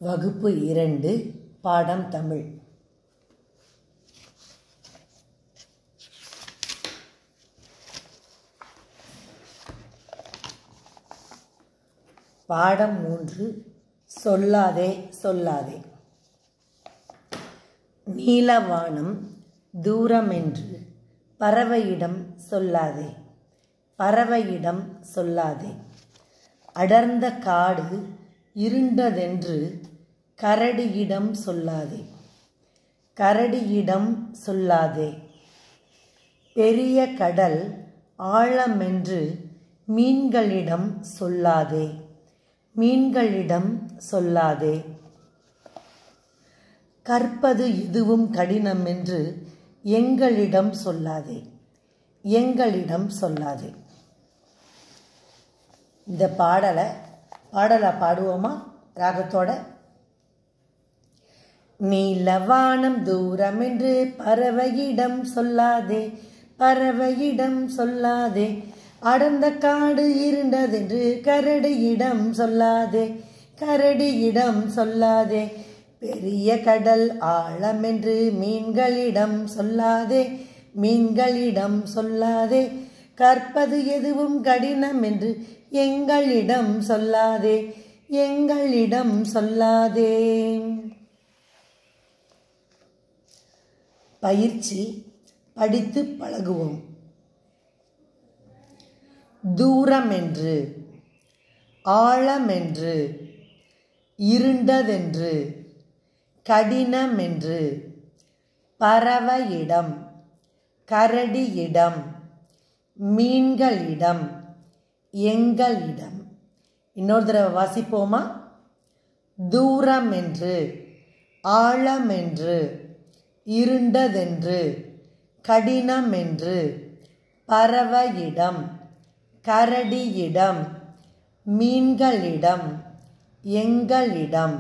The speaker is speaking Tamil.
வகுப்பு 2 பாடம் தமிழ். பாடம் 3 சொல்லாதே சொல்லாதே. நீலவானம் தூரமென்று பறவையிடம் சொல்லாதே, பறவையிடம் சொல்லாதே. அடர்ந்த காடு இருண்டதென்று கரடியிடம் சொல்லாதே, கரடியிடம் சொல்லாதே. பெரிய கடல் ஆழமென்று மீன்களிடம் சொல்லாதே, மீன்களிடம் சொல்லாதே. கற்பது எதுவும் கடினமென்று எங்களிடம் சொல்லாதே, எங்களிடம் சொல்லாதே. இந்த பாடலை பாடுவோமா ராகத்தோட? நீலவானம் தூரமென்று பறவையிடம் சொல்லாதே, பறவையிடம் சொல்லாதே. அடர்ந்த காடு இருண்டதென்று கரடியிடம் சொல்லாதே, கரடியிடம் சொல்லாதே. பெரிய கடல் ஆழமென்று மீன்களிடம் சொல்லாதே, மீன்களிடம் சொல்லாதே. கற்பது எதுவும் கடினம் என்று எங்களிடம் சொல்லாதே, எங்களிடம் சொல்லாதே. பயிற்சி படித்து பழகுவோம். தூரமென்று, ஆழமென்று, இருண்டதென்று, கடினமென்று, பறவையிடம், கரடியிடம், மீன்களிடம், எங்களிடம். இன்னொரு தடவை வாசிப்போமா? தூரமென்று, ஆழமென்று, இருண்டதென்று, கடினமென்று, பறவையிடம், கரடியிடம், மீன்களிடம், எங்களிடம்.